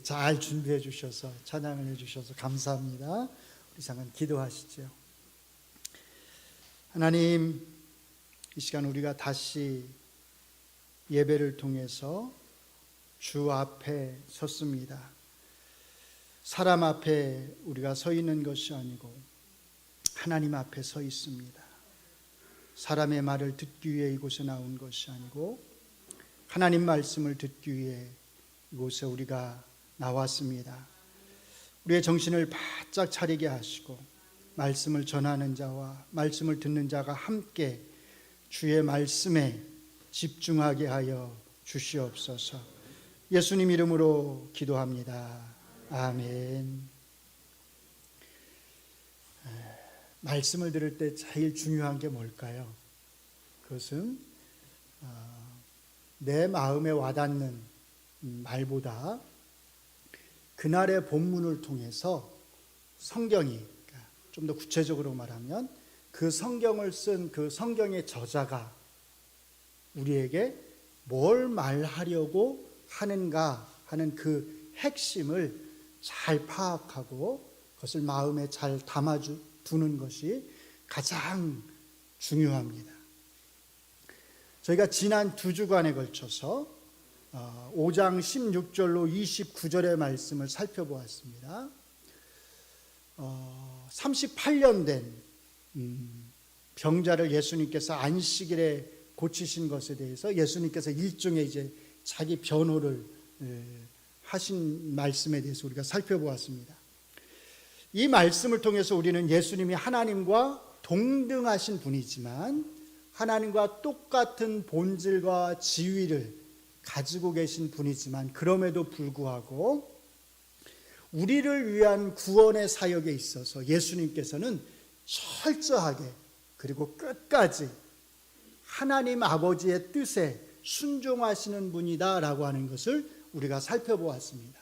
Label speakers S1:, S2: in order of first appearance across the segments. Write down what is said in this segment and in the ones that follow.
S1: 잘 준비해 주셔서 찬양을 해 주셔서 감사합니다. 우리 잠깐 기도하시죠. 하나님, 이 시간 우리가 다시 예배를 통해서 주 앞에 섰습니다. 사람 앞에 우리가 서 있는 것이 아니고 하나님 앞에 서 있습니다. 사람의 말을 듣기 위해 이곳에 나온 것이 아니고 하나님 말씀을 듣기 위해 이곳에 우리가 나왔습니다. 우리의 정신을 바짝 차리게 하시고 말씀을 전하는 자와 말씀을 듣는 자가 함께 주의 말씀에 집중하게 하여 주시옵소서. 예수님 이름으로 기도합니다. 아멘. 말씀을 들을 때 제일 중요한 게 뭘까요? 그것은 내 마음에 와닿는 말보다 그날의 본문을 통해서 성경이, 좀 더 구체적으로 말하면 그 성경을 쓴 그 성경의 저자가 우리에게 뭘 말하려고 하는가 하는 그 핵심을 잘 파악하고 그것을 마음에 잘 담아두는 것이 가장 중요합니다. 저희가 지난 2주간에 걸쳐서 5장 16절로 29절의 말씀을 살펴보았습니다. 38년 된 병자를 예수님께서 안식일에 고치신 것에 대해서 예수님께서 일종의 이제 자기 변호를 하신 말씀에 대해서 우리가 살펴보았습니다. 이 말씀을 통해서 우리는 예수님이 하나님과 동등하신 분이지만 하나님과 똑같은 본질과 지위를 가지고 계신 분이지만 그럼에도 불구하고 우리를 위한 구원의 사역에 있어서 예수님께서는 철저하게 그리고 끝까지 하나님 아버지의 뜻에 순종하시는 분이다라고 하는 것을 우리가 살펴보았습니다.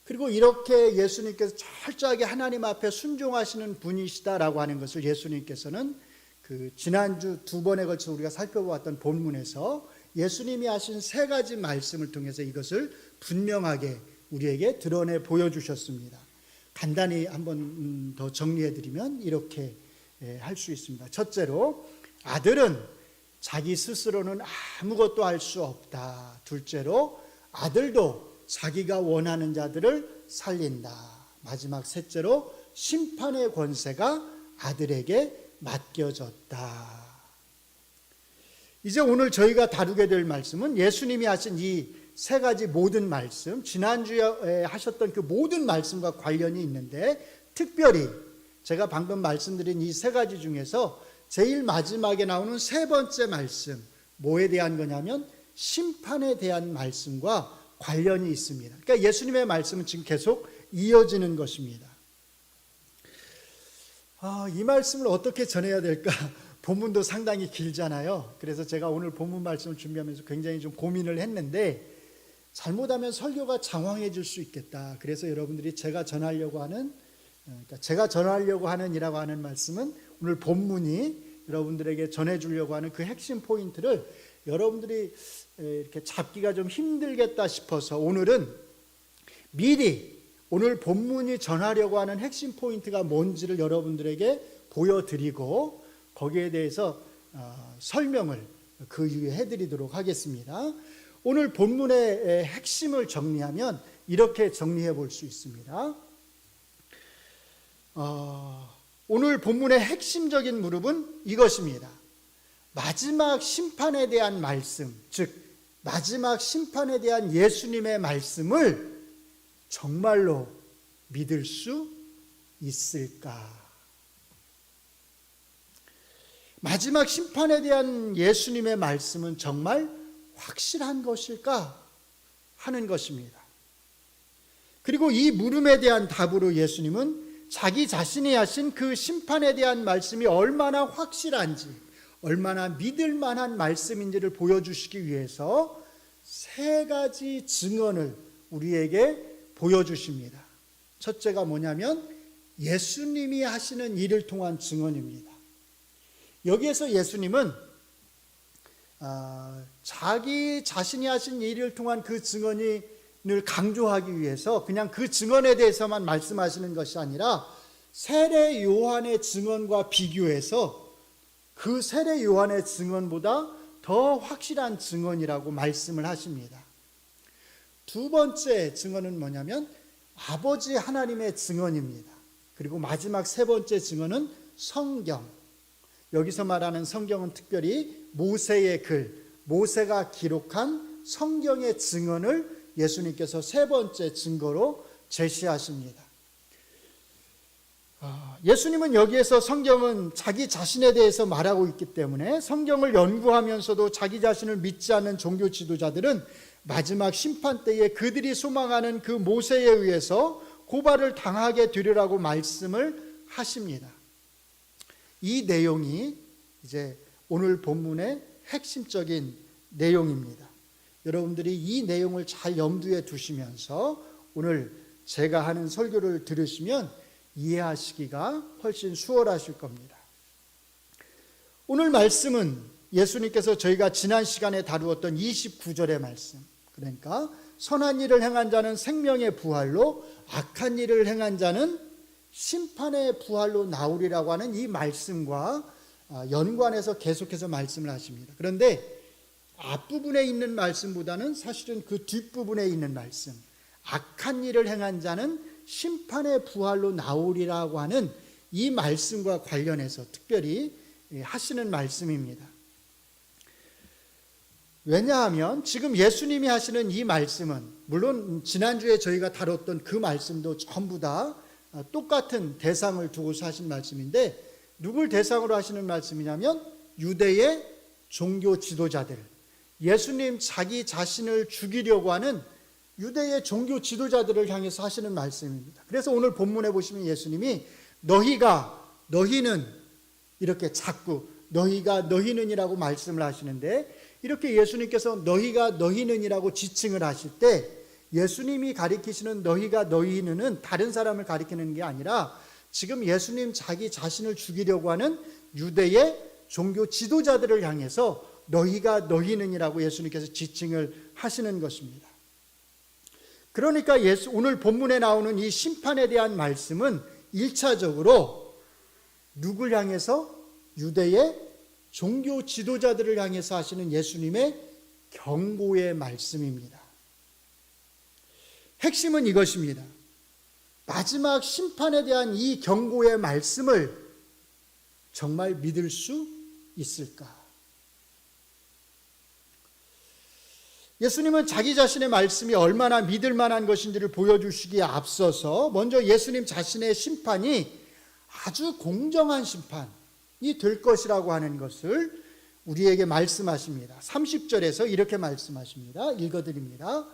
S1: 그리고 이렇게 예수님께서 철저하게 하나님 앞에 순종하시는 분이시다라고 하는 것을 예수님께서는 그 지난주 2번에 걸쳐 우리가 살펴보았던 본문에서 예수님이 하신 3가지 말씀을 통해서 이것을 분명하게 우리에게 드러내 보여주셨습니다. 간단히 한번 더 정리해드리면 이렇게 할 수 있습니다. 첫째로, 아들은 자기 스스로는 아무것도 할 수 없다. 둘째로, 아들도 자기가 원하는 자들을 살린다. 마지막 셋째로, 심판의 권세가 아들에게 맡겨졌다. 이제 오늘 저희가 다루게 될 말씀은 예수님이 하신 이 3가지 모든 말씀, 지난주에 하셨던 그 모든 말씀과 관련이 있는데 특별히 제가 방금 말씀드린 이 3가지 중에서 제일 마지막에 나오는 3번째 말씀, 뭐에 대한 거냐면 심판에 대한 말씀과 관련이 있습니다. 그러니까 예수님의 말씀은 지금 계속 이어지는 것입니다. 이 말씀을 어떻게 전해야 될까? 본문도 상당히 길잖아요. 그래서 제가 오늘 본문 말씀을 준비하면서 굉장히 좀 고민을 했는데 잘못하면 설교가 장황해질 수 있겠다. 그래서 여러분들이 제가 전하려고 하는 이라고 하는 말씀은 오늘 본문이 여러분들에게 전해주려고 하는 그 핵심 포인트를 여러분들이 이렇게 잡기가 좀 힘들겠다 싶어서 오늘은 미리 오늘 본문이 전하려고 하는 핵심 포인트가 뭔지를 여러분들에게 보여드리고 거기에 대해서 설명을 그 이후에 해드리도록 하겠습니다. 오늘 본문의 핵심을 정리하면 이렇게 정리해 볼 수 있습니다. 오늘 본문의 핵심적인 무릎은 이것입니다. 마지막 심판에 대한 말씀, 즉 마지막 심판에 대한 예수님의 말씀을 정말로 믿을 수 있을까? 마지막 심판에 대한 예수님의 말씀은 정말 확실한 것일까 하는 것입니다. 그리고 이 물음에 대한 답으로 예수님은 자기 자신이 하신 그 심판에 대한 말씀이 얼마나 확실한지, 얼마나 믿을 만한 말씀인지를 보여주시기 위해서 3가지 증언을 우리에게 보여주십니다. 첫째가 뭐냐면 예수님이 하시는 일을 통한 증언입니다. 여기에서 예수님은 자기 자신이 하신 일을 통한 그 증언이 강조하기 위해서 그냥 그 증언에 대해서만 말씀하시는 것이 아니라 세례 요한의 증언과 비교해서 그 세례 요한의 증언보다 더 확실한 증언이라고 말씀을 하십니다. 두 번째 증언은 뭐냐면 아버지 하나님의 증언입니다. 그리고 마지막 세 번째 증언은 성경. 여기서 말하는 성경은 특별히 모세의 글, 모세가 기록한 성경의 증언을 예수님께서 세 번째 증거로 제시하십니다. 예수님은 여기에서 성경은 자기 자신에 대해서 말하고 있기 때문에 성경을 연구하면서도 자기 자신을 믿지 않는 종교 지도자들은 마지막 심판 때에 그들이 소망하는 그 모세에 의해서 고발을 당하게 되리라고 말씀을 하십니다. 이 내용이 이제 오늘 본문의 핵심적인 내용입니다. 여러분들이 이 내용을 잘 염두에 두시면서 오늘 제가 하는 설교를 들으시면 이해하시기가 훨씬 수월하실 겁니다. 오늘 말씀은 예수님께서 저희가 지난 시간에 다루었던 29절의 말씀, 그러니까 선한 일을 행한 자는 생명의 부활로 악한 일을 행한 자는 심판의 부활로 나오리라고 하는 이 말씀과 연관해서 계속해서 말씀을 하십니다. 그런데 앞부분에 있는 말씀보다는 사실은 그 뒷부분에 있는 말씀, 악한 일을 행한 자는 심판의 부활로 나오리라고 하는 이 말씀과 관련해서 특별히 하시는 말씀입니다. 왜냐하면 지금 예수님이 하시는 이 말씀은 물론 지난주에 저희가 다뤘던 그 말씀도 전부 다 똑같은 대상을 두고서 하신 말씀인데 누굴 대상으로 하시는 말씀이냐면 유대의 종교 지도자들, 예수님 자기 자신을 죽이려고 하는 유대의 종교 지도자들을 향해서 하시는 말씀입니다. 그래서 오늘 본문에 보시면 예수님이 너희는 이렇게 자꾸 너희는이라고 말씀을 하시는데 이렇게 예수님께서 너희는이라고 지칭을 하실 때 예수님이 가리키시는 너희는은 다른 사람을 가리키는 게 아니라 지금 예수님 자기 자신을 죽이려고 하는 유대의 종교 지도자들을 향해서 너희는이라고 예수님께서 지칭을 하시는 것입니다. 그러니까 오늘 본문에 나오는 이 심판에 대한 말씀은 1차적으로 누굴 향해서? 유대의 종교 지도자들을 향해서 하시는 예수님의 경고의 말씀입니다. 핵심은 이것입니다. 마지막 심판에 대한 이 경고의 말씀을 정말 믿을 수 있을까? 예수님은 자기 자신의 말씀이 얼마나 믿을 만한 것인지를 보여주시기에 앞서서 먼저 예수님 자신의 심판이 아주 공정한 심판이 될 것이라고 하는 것을 우리에게 말씀하십니다. 30절에서 이렇게 말씀하십니다. 읽어드립니다.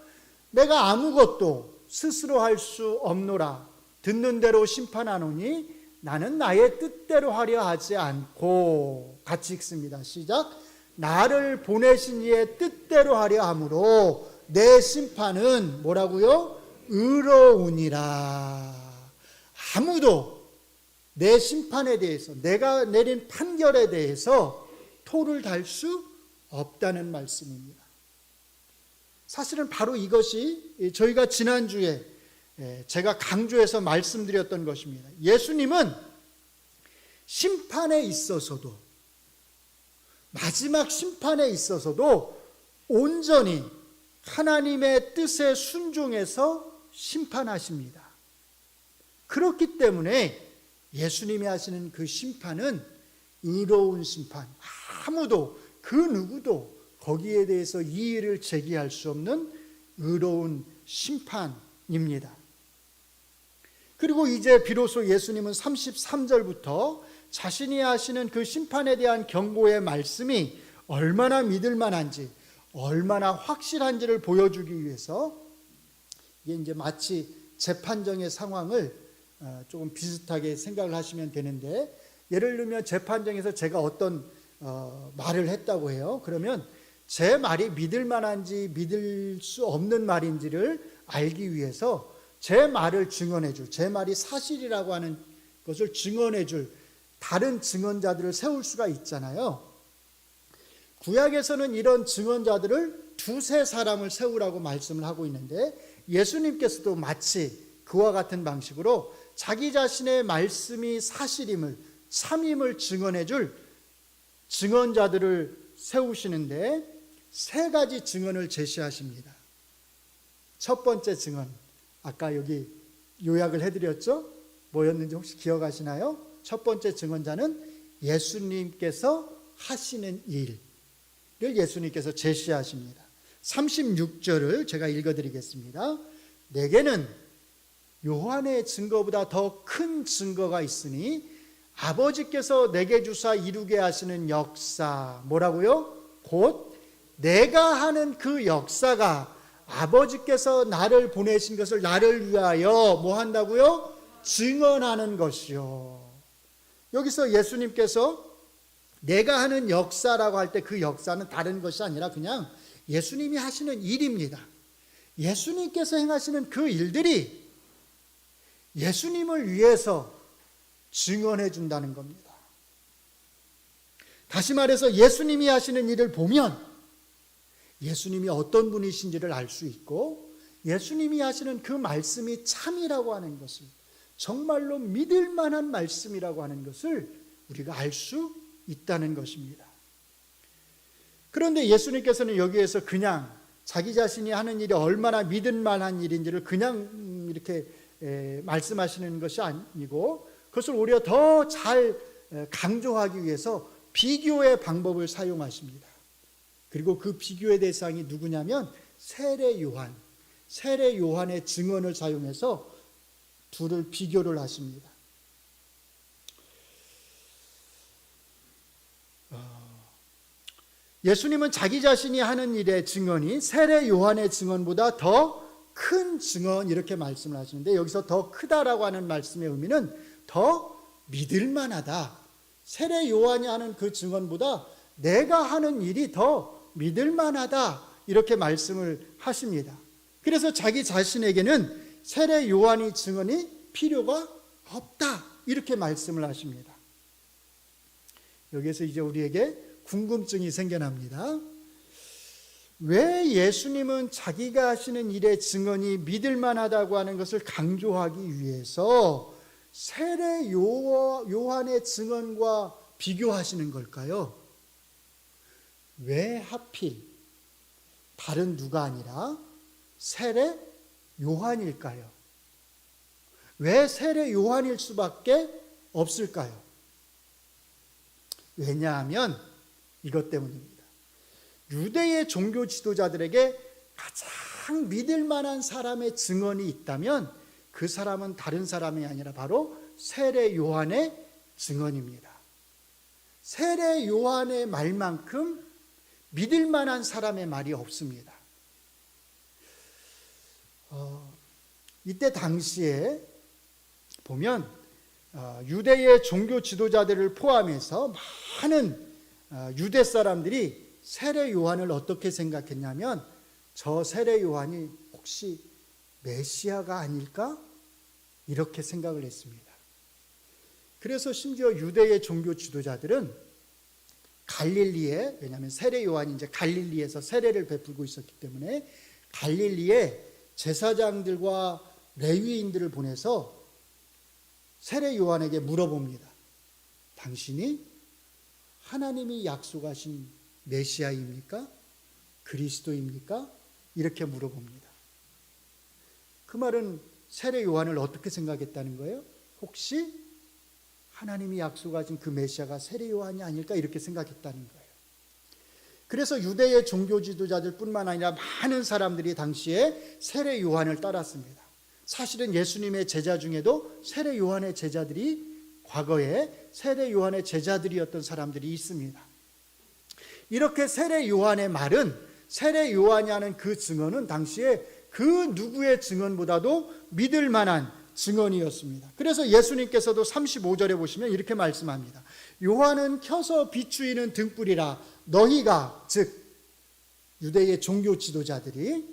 S1: 내가 아무것도 스스로 할 수 없노라. 듣는 대로 심판하노니 나는 나의 뜻대로 하려 하지 않고. 같이 읽습니다. 시작. 나를 보내신 이의 뜻대로 하려 함으로 내 심판은 뭐라고요? 의로우니라. 아무도 내 심판에 대해서, 내가 내린 판결에 대해서 토를 달 수 없다는 말씀입니다. 사실은 바로 이것이 저희가 지난주에 제가 강조해서 말씀드렸던 것입니다. 예수님은 심판에 있어서도, 마지막 심판에 있어서도 온전히 하나님의 뜻에 순종해서 심판하십니다. 그렇기 때문에 예수님이 하시는 그 심판은 의로운 심판, 아무도 그 누구도 거기에 대해서 이의를 제기할 수 없는 의로운 심판입니다. 그리고 이제 비로소 예수님은 33절부터 자신이 하시는 그 심판에 대한 경고의 말씀이 얼마나 믿을 만한지, 얼마나 확실한지를 보여주기 위해서 이게 이제 마치 재판정의 상황을 조금 비슷하게 생각을 하시면 되는데, 예를 들면 재판정에서 제가 어떤 말을 했다고 해요. 그러면 제 말이 믿을 만한지 믿을 수 없는 말인지를 알기 위해서 제 말을 증언해 줄, 제 말이 사실이라고 하는 것을 증언해 줄 다른 증언자들을 세울 수가 있잖아요. 구약에서는 이런 증언자들을 두세 사람을 세우라고 말씀을 하고 있는데 예수님께서도 마치 그와 같은 방식으로 자기 자신의 말씀이 사실임을, 참임을 증언해 줄 증언자들을 세우시는데 세 가지 증언을 제시하십니다. 첫 번째 증언, 아까 여기 요약을 해드렸죠? 뭐였는지 혹시 기억하시나요? 첫 번째 증언자는 예수님께서 하시는 일을 예수님께서 제시하십니다. 36절을 제가 읽어드리겠습니다. 내게는 요한의 증거보다 더 큰 증거가 있으니 아버지께서 내게 주사 이루게 하시는 역사, 뭐라고요? 곧 내가 하는 그 역사가 아버지께서 나를 보내신 것을 나를 위하여 뭐 한다고요? 증언하는 것이요. 여기서 예수님께서 내가 하는 역사라고 할 때 그 역사는 다른 것이 아니라 그냥 예수님이 하시는 일입니다. 예수님께서 행하시는 그 일들이 예수님을 위해서 증언해 준다는 겁니다. 다시 말해서 예수님이 하시는 일을 보면 예수님이 어떤 분이신지를 알 수 있고 예수님이 하시는 그 말씀이 참이라고 하는 것을, 정말로 믿을 만한 말씀이라고 하는 것을 우리가 알 수 있다는 것입니다. 그런데 예수님께서는 여기에서 그냥 자기 자신이 하는 일이 얼마나 믿을 만한 일인지를 그냥 이렇게 말씀하시는 것이 아니고 그것을 오히려 더 잘 강조하기 위해서 비교의 방법을 사용하십니다. 그리고 그 비교의 대상이 누구냐면 세례 요한의 증언을 사용해서 둘을 비교를 하십니다. 예수님은 자기 자신이 하는 일의 증언이 세례 요한의 증언보다 더 큰 증언, 이렇게 말씀을 하시는데 여기서 더 크다라고 하는 말씀의 의미는 더 믿을 만하다. 세례 요한이 하는 그 증언보다 내가 하는 일이 더 믿을 만하다, 이렇게 말씀을 하십니다. 그래서 자기 자신에게는 세례 요한의 증언이 필요가 없다, 이렇게 말씀을 하십니다. 여기에서 이제 우리에게 궁금증이 생겨납니다. 왜 예수님은 자기가 하시는 일의 증언이 믿을 만하다고 하는 것을 강조하기 위해서 세례 요한의 증언과 비교하시는 걸까요? 왜 하필 다른 누가 아니라 세례 요한일까요? 왜 세례 요한일 수밖에 없을까요? 왜냐하면 이것 때문입니다. 유대의 종교 지도자들에게 가장 믿을 만한 사람의 증언이 있다면 그 사람은 다른 사람이 아니라 바로 세례 요한의 증언입니다. 세례 요한의 말만큼 믿을 만한 사람의 말이 없습니다. 이때 당시에 보면 유대의 종교 지도자들을 포함해서 많은 유대 사람들이 세례 요한을 어떻게 생각했냐면 저 세례 요한이 혹시 메시아가 아닐까? 이렇게 생각을 했습니다. 그래서 심지어 유대의 종교 지도자들은 갈릴리에, 왜냐하면 세례 요한이 이제 갈릴리에서 세례를 베풀고 있었기 때문에 갈릴리에 제사장들과 레위인들을 보내서 세례 요한에게 물어봅니다. 당신이 하나님이 약속하신 메시아입니까? 그리스도입니까? 이렇게 물어봅니다. 그 말은 세례 요한을 어떻게 생각했다는 거예요? 혹시 하나님이 약속하신 그 메시아가 세례 요한이 아닐까? 이렇게 생각했다는 거예요. 그래서 유대의 종교 지도자들 뿐만 아니라 많은 사람들이 당시에 세례 요한을 따랐습니다. 사실은 예수님의 제자 중에도 세례 요한의 제자들이, 과거에 세례 요한의 제자들이었던 사람들이 있습니다. 이렇게 세례 요한의 말은, 세례 요한이 하는 그 증언은 당시에 그 누구의 증언보다도 믿을 만한 증언이었습니다. 그래서 예수님께서도 35절에 보시면 이렇게 말씀합니다. 요한은 켜서 비추이는 등불이라 너희가, 즉 유대의 종교 지도자들이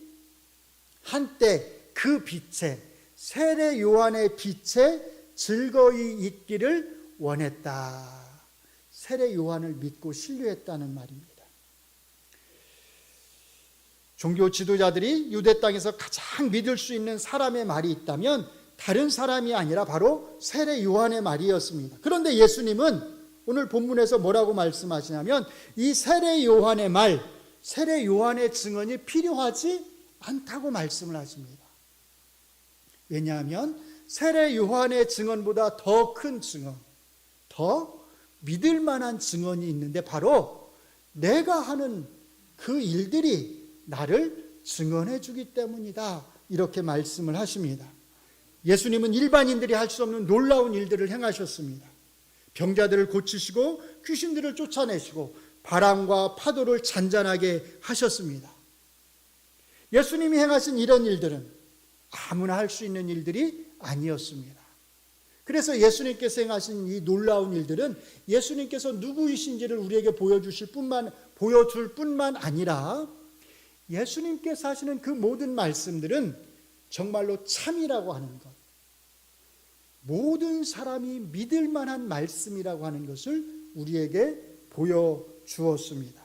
S1: 한때 그 빛에, 세례 요한의 빛에 즐거이 있기를 원했다. 세례 요한을 믿고 신뢰했다는 말입니다. 종교 지도자들이 유대 땅에서 가장 믿을 수 있는 사람의 말이 있다면 다른 사람이 아니라 바로 세례 요한의 말이었습니다. 그런데 예수님은 오늘 본문에서 뭐라고 말씀하시냐면 이 세례 요한의 말, 세례 요한의 증언이 필요하지 않다고 말씀을 하십니다. 왜냐하면 세례 요한의 증언보다 더 큰 증언, 더 믿을 만한 증언이 있는데 바로 내가 하는 그 일들이 나를 증언해 주기 때문이다. 이렇게 말씀을 하십니다. 예수님은 일반인들이 할 수 없는 놀라운 일들을 행하셨습니다. 병자들을 고치시고 귀신들을 쫓아내시고 바람과 파도를 잔잔하게 하셨습니다. 예수님이 행하신 이런 일들은 아무나 할 수 있는 일들이 아니었습니다. 그래서 예수님께서 행하신 이 놀라운 일들은 예수님께서 누구이신지를 우리에게 보여줄 뿐만 아니라 예수님께서 하시는 그 모든 말씀들은 정말로 참이라고 하는 것, 모든 사람이 믿을 만한 말씀이라고 하는 것을 우리에게 보여주었습니다.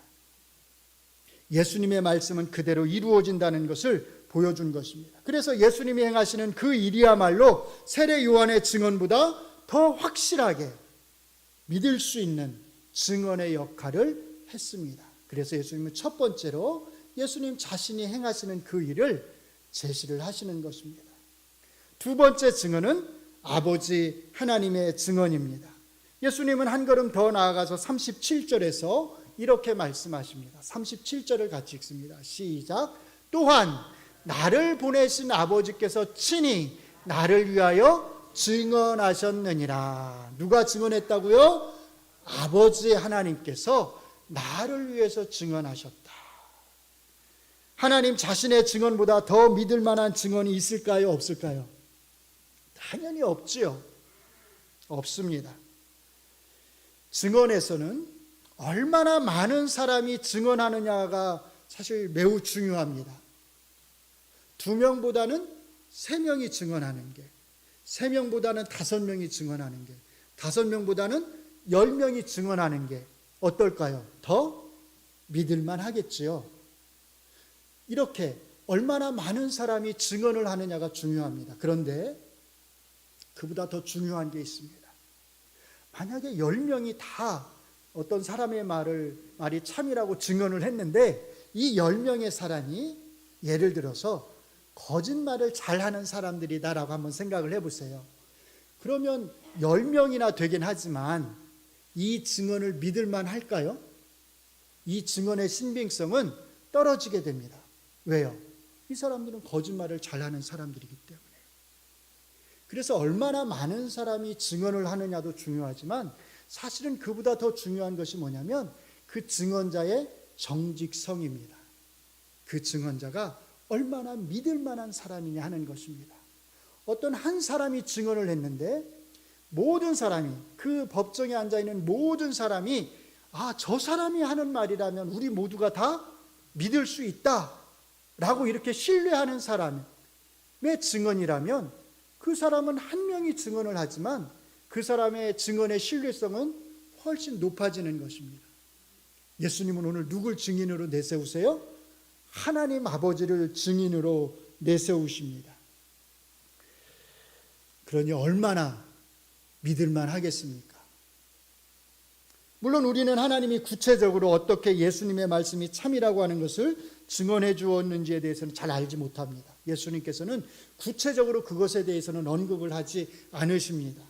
S1: 예수님의 말씀은 그대로 이루어진다는 것을 보여준 것입니다. 그래서 예수님이 행하시는 그 일이야말로 세례 요한의 증언보다 더 확실하게 믿을 수 있는 증언의 역할을 했습니다. 그래서 예수님은 첫 번째로 예수님 자신이 행하시는 그 일을 제시를 하시는 것입니다. 두 번째 증언은 아버지 하나님의 증언입니다. 예수님은 한 걸음 더 나아가서 37절에서 이렇게 말씀하십니다. 37절을 같이 읽습니다. 시작. 또한 나를 보내신 아버지께서 친히 나를 위하여 증언하셨느니라. 누가 증언했다고요? 아버지 하나님께서 나를 위해서 증언하셨다. 하나님 자신의 증언보다 더 믿을 만한 증언이 있을까요? 없을까요? 당연히 없지요. 없습니다. 증언에서는 얼마나 많은 사람이 증언하느냐가 사실 매우 중요합니다. 2명보다는 3명이 증언하는 게, 3명보다는 5명이 증언하는 게, 5명보다는 10명이 증언하는 게 어떨까요? 더 믿을만 하겠지요. 이렇게 얼마나 많은 사람이 증언을 하느냐가 중요합니다. 그런데 그보다 더 중요한 게 있습니다. 만약에 10명이 다 어떤 사람의 말이 참이라고 증언을 했는데 이 10명의 사람이 예를 들어서 거짓말을 잘하는 사람들이다라고 한번 생각을 해보세요. 그러면 10명이나 되긴 하지만 이 증언을 믿을만 할까요? 이 증언의 신빙성은 떨어지게 됩니다. 왜요? 이 사람들은 거짓말을 잘하는 사람들이기 때문에. 그래서 얼마나 많은 사람이 증언을 하느냐도 중요하지만 사실은 그보다 더 중요한 것이 뭐냐면 그 증언자의 정직성입니다. 그 증언자가 얼마나 믿을 만한 사람이냐 하는 것입니다. 어떤 한 사람이 증언을 했는데 모든 사람이, 그 법정에 앉아있는 모든 사람이 저 사람이 하는 말이라면 우리 모두가 다 믿을 수 있다라고 이렇게 신뢰하는 사람의 증언이라면 그 사람은 한 명이 증언을 하지만 그 사람의 증언의 신뢰성은 훨씬 높아지는 것입니다. 예수님은 오늘 누굴 증인으로 내세우세요? 하나님 아버지를 증인으로 내세우십니다. 그러니 얼마나 믿을만 하겠습니까? 물론 우리는 하나님이 구체적으로 어떻게 예수님의 말씀이 참이라고 하는 것을 증언해 주었는지에 대해서는 잘 알지 못합니다. 예수님께서는 구체적으로 그것에 대해서는 언급을 하지 않으십니다.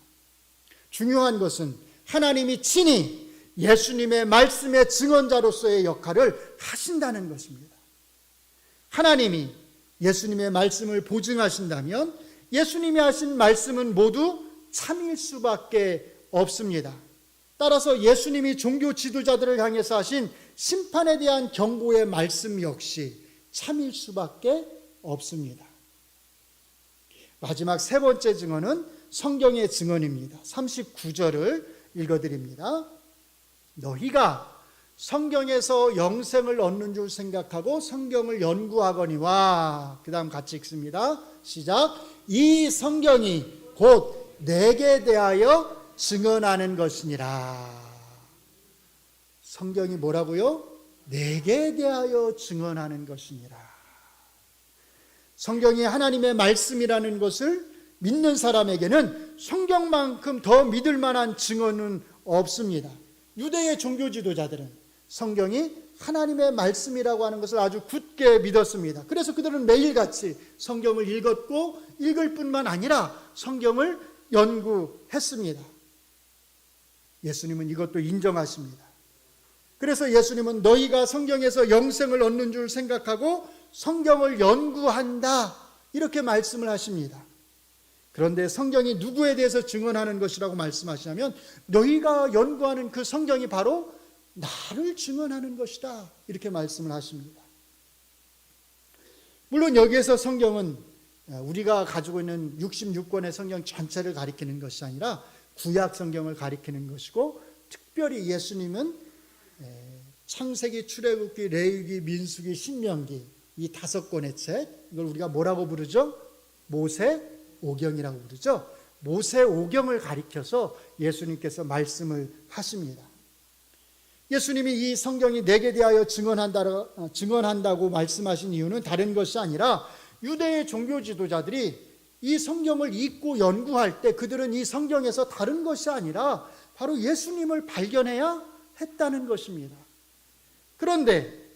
S1: 중요한 것은 하나님이 친히 예수님의 말씀의 증언자로서의 역할을 하신다는 것입니다. 하나님이 예수님의 말씀을 보증하신다면 예수님이 하신 말씀은 모두 참일 수밖에 없습니다. 따라서 예수님이 종교 지도자들을 향해서 하신 심판에 대한 경고의 말씀 역시 참일 수밖에 없습니다. 마지막 세 번째 증언은 성경의 증언입니다. 39절을 읽어드립니다. 너희가 성경에서 영생을 얻는 줄 생각하고 성경을 연구하거니와, 그 다음 같이 읽습니다. 시작. 이 성경이 곧 내게 대하여 증언하는 것이니라. 성경이 뭐라고요? 내게 대하여 증언하는 것이니라. 성경이 하나님의 말씀이라는 것을 믿는 사람에게는 성경만큼 더 믿을 만한 증언은 없습니다. 유대의 종교 지도자들은 성경이 하나님의 말씀이라고 하는 것을 아주 굳게 믿었습니다. 그래서 그들은 매일같이 성경을 읽었고 읽을 뿐만 아니라 성경을 연구했습니다. 예수님은 이것도 인정하십니다. 그래서 예수님은 너희가 성경에서 영생을 얻는 줄 생각하고 성경을 연구한다, 이렇게 말씀을 하십니다. 그런데 성경이 누구에 대해서 증언하는 것이라고 말씀하시냐면 너희가 연구하는 그 성경이 바로 나를 증언하는 것이다, 이렇게 말씀을 하십니다. 물론 여기에서 성경은 우리가 가지고 있는 66권의 성경 전체를 가리키는 것이 아니라 구약 성경을 가리키는 것이고, 특별히 예수님은 창세기, 출애굽기, 레위기, 민수기, 신명기 이 5권의 책, 이걸 우리가 뭐라고 부르죠? 모세오경이라고 부르죠. 모세오경을 가리켜서 예수님께서 말씀을 하십니다. 예수님이 이 성경이 내게 대하여 증언한다고 말씀하신 이유는 다른 것이 아니라 유대의 종교 지도자들이 이 성경을 읽고 연구할 때 그들은 이 성경에서 다른 것이 아니라 바로 예수님을 발견해야 했다는 것입니다. 그런데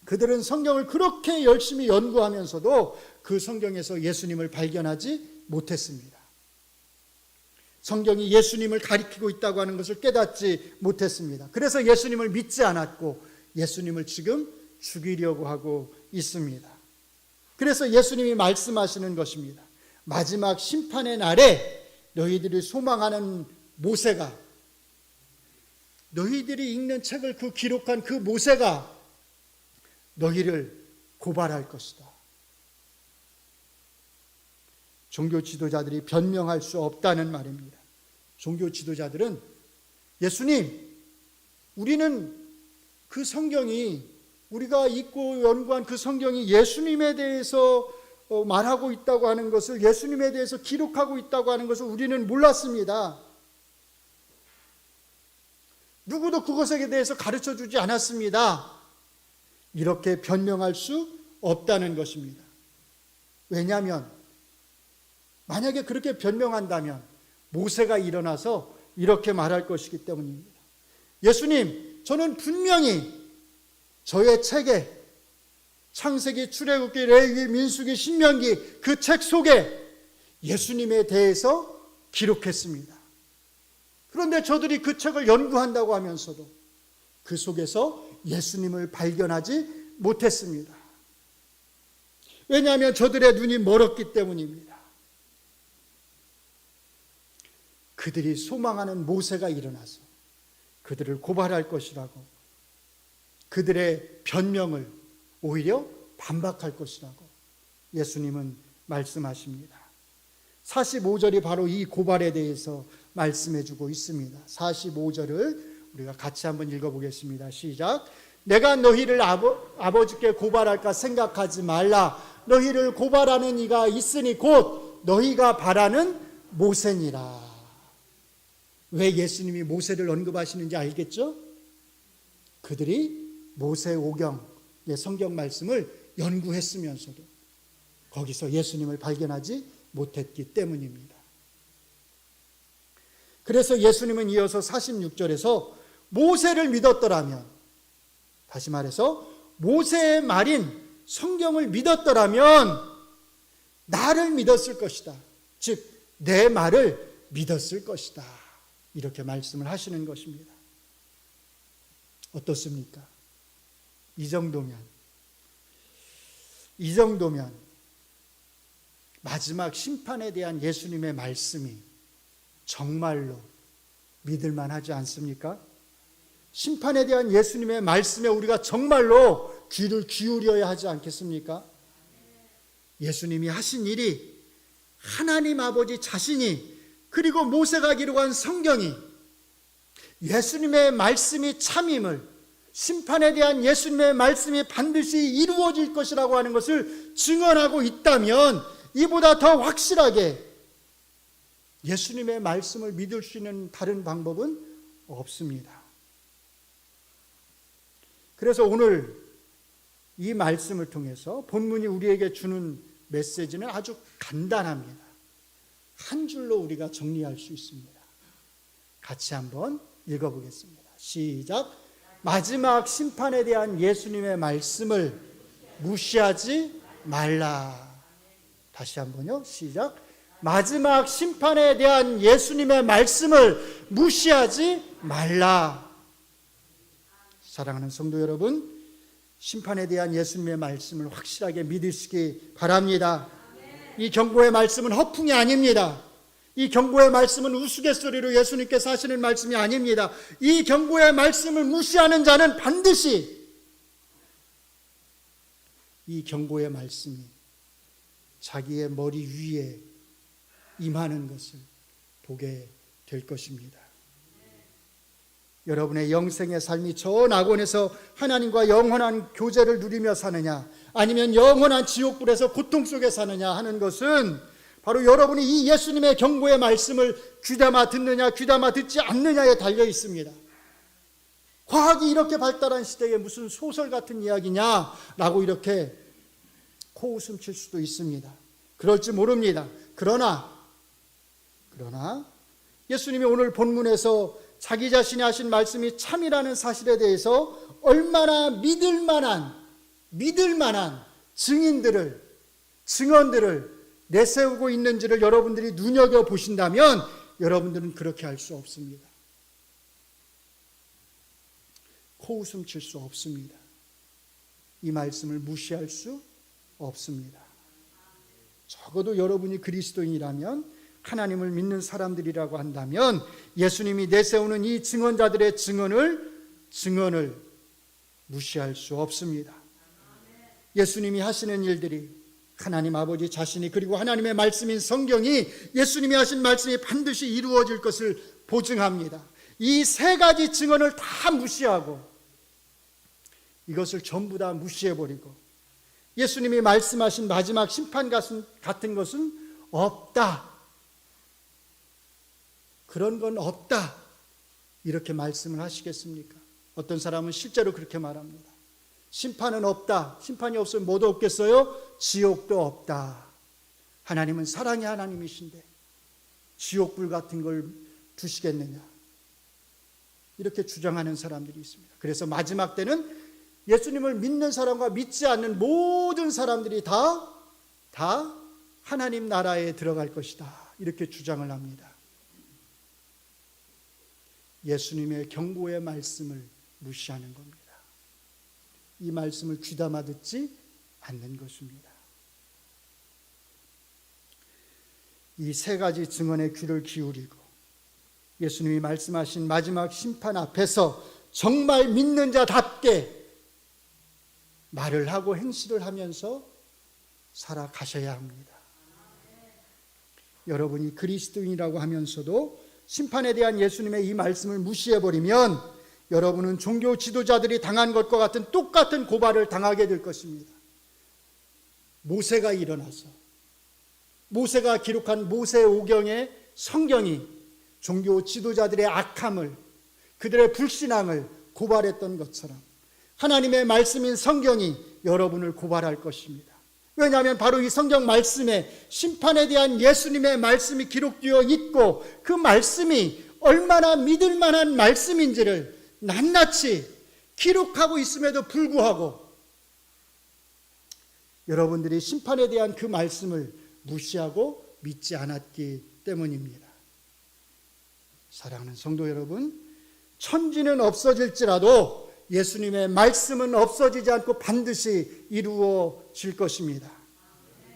S1: 그들은 성경을 그렇게 열심히 연구하면서도 그 성경에서 예수님을 발견하지 못했습니다. 성경이 예수님을 가리키고 있다고 하는 것을 깨닫지 못했습니다. 그래서 예수님을 믿지 않았고 예수님을 지금 죽이려고 하고 있습니다. 그래서 예수님이 말씀하시는 것입니다. 마지막 심판의 날에 너희들이 소망하는 모세가, 너희들이 읽는 책을 그 기록한 그 모세가 너희를 고발할 것이다. 종교 지도자들이 변명할 수 없다는 말입니다. 종교 지도자들은 예수님, 우리는 그 성경이, 우리가 읽고 연구한 그 성경이 예수님에 대해서 말하고 있다고 하는 것을, 예수님에 대해서 기록하고 있다고 하는 것을 우리는 몰랐습니다. 누구도 그것에 대해서 가르쳐 주지 않았습니다. 이렇게 변명할 수 없다는 것입니다. 왜냐하면 만약에 그렇게 변명한다면 모세가 일어나서 이렇게 말할 것이기 때문입니다. 예수님, 저는 분명히 저의 책에 창세기, 출애굽기, 레위기, 민수기, 신명기 그 책 속에 예수님에 대해서 기록했습니다. 그런데 저들이 그 책을 연구한다고 하면서도 그 속에서 예수님을 발견하지 못했습니다. 왜냐하면 저들의 눈이 멀었기 때문입니다. 그들이 소망하는 모세가 일어나서 그들을 고발할 것이라고, 그들의 변명을 오히려 반박할 것이라고 예수님은 말씀하십니다. 45절이 바로 이 고발에 대해서 말씀해 주고 있습니다. 45절을 우리가 같이 한번 읽어보겠습니다. 시작. 내가 너희를 아버지께 고발할까 생각하지 말라. 너희를 고발하는 이가 있으니 곧 너희가 바라는 모세니라. 왜 예수님이 모세를 언급하시는지 알겠죠? 그들이 모세오경의 성경 말씀을 연구했으면서도 거기서 예수님을 발견하지 못했기 때문입니다. 그래서 예수님은 이어서 46절에서 모세를 믿었더라면, 다시 말해서 모세의 말인 성경을 믿었더라면 나를 믿었을 것이다. 즉 내 말을 믿었을 것이다. 이렇게 말씀을 하시는 것입니다. 어떻습니까? 이 정도면 마지막 심판에 대한 예수님의 말씀이 정말로 믿을만 하지 않습니까? 심판에 대한 예수님의 말씀에 우리가 정말로 귀를 기울여야 하지 않겠습니까? 예수님이 하신 일이 하나님 아버지 자신이, 그리고 모세가 기록한 성경이 예수님의 말씀이 참임을, 심판에 대한 예수님의 말씀이 반드시 이루어질 것이라고 하는 것을 증언하고 있다면 이보다 더 확실하게 예수님의 말씀을 믿을 수 있는 다른 방법은 없습니다. 그래서 오늘 이 말씀을 통해서 본문이 우리에게 주는 메시지는 아주 간단합니다. 한 줄로 우리가 정리할 수 있습니다. 같이 한번 읽어보겠습니다. 시작. 마지막 심판에 대한 예수님의 말씀을 무시하지 말라. 다시 한번요. 시작. 마지막 심판에 대한 예수님의 말씀을 무시하지 말라. 사랑하는 성도 여러분, 심판에 대한 예수님의 말씀을 확실하게 믿으시기 바랍니다. 이 경고의 말씀은 허풍이 아닙니다. 이 경고의 말씀은 우스갯소리로 예수님께서 하시는 말씀이 아닙니다. 이 경고의 말씀을 무시하는 자는 반드시 이 경고의 말씀이 자기의 머리 위에 임하는 것을 보게 될 것입니다. 여러분의 영생의 삶이 저 낙원에서 하나님과 영원한 교제를 누리며 사느냐, 아니면 영원한 지옥불에서 고통 속에 사느냐 하는 것은 바로 여러분이 이 예수님의 경고의 말씀을 귀담아 듣느냐 귀담아 듣지 않느냐에 달려 있습니다. 과학이 이렇게 발달한 시대에 무슨 소설 같은 이야기냐라고 이렇게 코웃음 칠 수도 있습니다. 그럴지 모릅니다. 그러나 예수님이 오늘 본문에서 자기 자신이 하신 말씀이 참이라는 사실에 대해서 얼마나 믿을 만한 증언들을 내세우고 있는지를 여러분들이 눈여겨보신다면 여러분들은 그렇게 할 수 없습니다. 코웃음 칠 수 없습니다. 이 말씀을 무시할 수 없습니다. 적어도 여러분이 그리스도인이라면, 하나님을 믿는 사람들이라고 한다면 예수님이 내세우는 이 증언자들의 증언을 무시할 수 없습니다. 예수님이 하시는 일들이 하나님 아버지 자신이, 그리고 하나님의 말씀인 성경이 예수님이 하신 말씀이 반드시 이루어질 것을 보증합니다. 이 세 가지 증언을 다 무시하고 이것을 전부 다 무시해버리고 예수님이 말씀하신 마지막 심판 같은 것은 없다, 그런 건 없다, 이렇게 말씀을 하시겠습니까? 어떤 사람은 실제로 그렇게 말합니다. 심판은 없다. 심판이 없으면 뭐도 없겠어요? 지옥도 없다. 하나님은 사랑의 하나님이신데 지옥불 같은 걸 두시겠느냐, 이렇게 주장하는 사람들이 있습니다. 그래서 마지막 때는 예수님을 믿는 사람과 믿지 않는 모든 사람들이 다 하나님 나라에 들어갈 것이다, 이렇게 주장을 합니다. 예수님의 경고의 말씀을 무시하는 겁니다. 이 말씀을 귀담아 듣지 않는 것입니다. 이 세 가지 증언에 귀를 기울이고 예수님이 말씀하신 마지막 심판 앞에서 정말 믿는 자답게 말을 하고 행실을 하면서 살아가셔야 합니다. 여러분이 그리스도인이라고 하면서도 심판에 대한 예수님의 이 말씀을 무시해버리면 여러분은 종교 지도자들이 당한 것과 같은 똑같은 고발을 당하게 될 것입니다. 모세가 일어나서 모세가 기록한 모세오경의 성경이 종교 지도자들의 악함을, 그들의 불신앙을 고발했던 것처럼 하나님의 말씀인 성경이 여러분을 고발할 것입니다. 왜냐하면 바로 이 성경 말씀에 심판에 대한 예수님의 말씀이 기록되어 있고 그 말씀이 얼마나 믿을 만한 말씀인지를 낱낱이 기록하고 있음에도 불구하고 여러분들이 심판에 대한 그 말씀을 무시하고 믿지 않았기 때문입니다. 사랑하는 성도 여러분, 천지는 없어질지라도 예수님의 말씀은 없어지지 않고 반드시 이루어질 것입니다.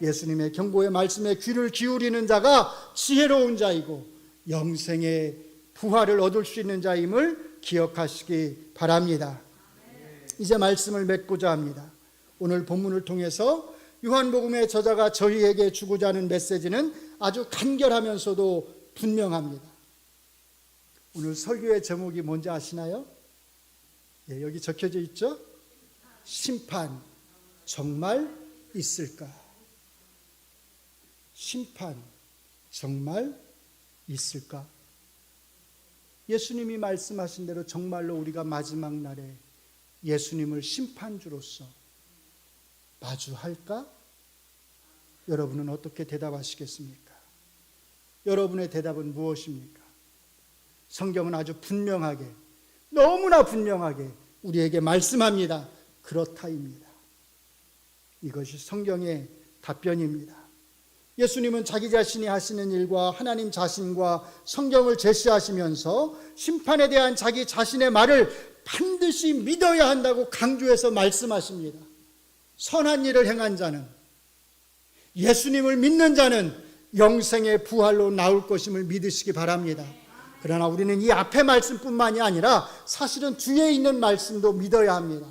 S1: 예수님의 경고의 말씀에 귀를 기울이는 자가 지혜로운 자이고 영생의 부활을 얻을 수 있는 자임을 기억하시기 바랍니다. 이제 말씀을 맺고자 합니다. 오늘 본문을 통해서 요한복음의 저자가 저희에게 주고자 하는 메시지는 아주 간결하면서도 분명합니다. 오늘 설교의 제목이 뭔지 아시나요? 예, 여기 적혀져 있죠? 심판 정말 있을까? 심판 정말 있을까? 예수님이 말씀하신 대로 정말로 우리가 마지막 날에 예수님을 심판주로서 마주할까? 여러분은 어떻게 대답하시겠습니까? 여러분의 대답은 무엇입니까? 성경은 아주 분명하게, 너무나 분명하게 우리에게 말씀합니다. 그렇다입니다. 이것이 성경의 답변입니다. 예수님은 자기 자신이 하시는 일과 하나님 자신과 성경을 제시하시면서 심판에 대한 자기 자신의 말을 반드시 믿어야 한다고 강조해서 말씀하십니다. 선한 일을 행한 자는, 예수님을 믿는 자는 영생의 부활로 나올 것임을 믿으시기 바랍니다. 그러나 우리는 이 앞의 말씀뿐만이 아니라 사실은 뒤에 있는 말씀도 믿어야 합니다.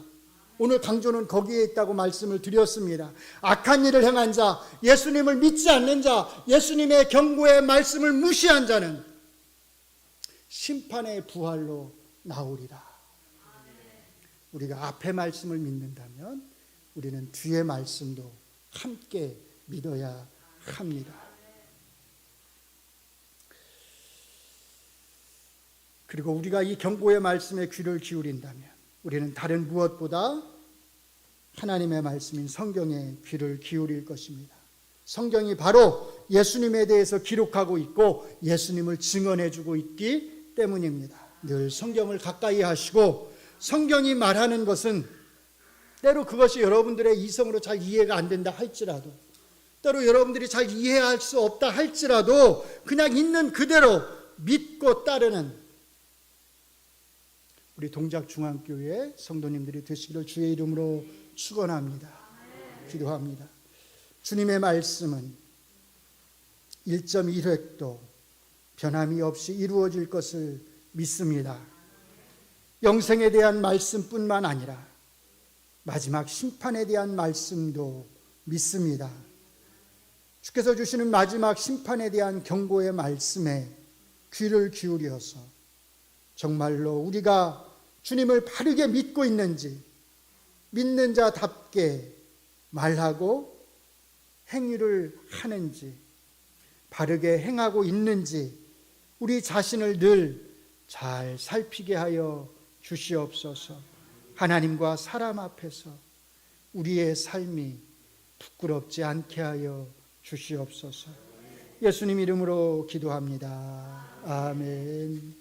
S1: 오늘 강조는 거기에 있다고 말씀을 드렸습니다. 악한 일을 행한 자, 예수님을 믿지 않는 자, 예수님의 경고의 말씀을 무시한 자는 심판의 부활로 나오리라. 우리가 앞의 말씀을 믿는다면 우리는 뒤의 말씀도 함께 믿어야 합니다. 그리고 우리가 이 경고의 말씀에 귀를 기울인다면 우리는 다른 무엇보다 하나님의 말씀인 성경에 귀를 기울일 것입니다. 성경이 바로 예수님에 대해서 기록하고 있고 예수님을 증언해주고 있기 때문입니다. 늘 성경을 가까이 하시고 성경이 말하는 것은 때로 그것이 여러분들의 이성으로 잘 이해가 안 된다 할지라도, 때로 여러분들이 잘 이해할 수 없다 할지라도 그냥 있는 그대로 믿고 따르는 우리 동작중앙교회 성도님들이 되시기를 주의 이름으로 축원합니다. 기도합니다. 주님의 말씀은 1.1획도 변함이 없이 이루어질 것을 믿습니다. 영생에 대한 말씀뿐만 아니라 마지막 심판에 대한 말씀도 믿습니다. 주께서 주시는 마지막 심판에 대한 경고의 말씀에 귀를 기울여서 정말로 우리가 주님을 바르게 믿고 있는지, 믿는 자답게 말하고 행위를 하는지, 바르게 행하고 있는지 우리 자신을 늘 잘 살피게 하여 주시옵소서. 하나님과 사람 앞에서 우리의 삶이 부끄럽지 않게 하여 주시옵소서. 예수님 이름으로 기도합니다. 아멘.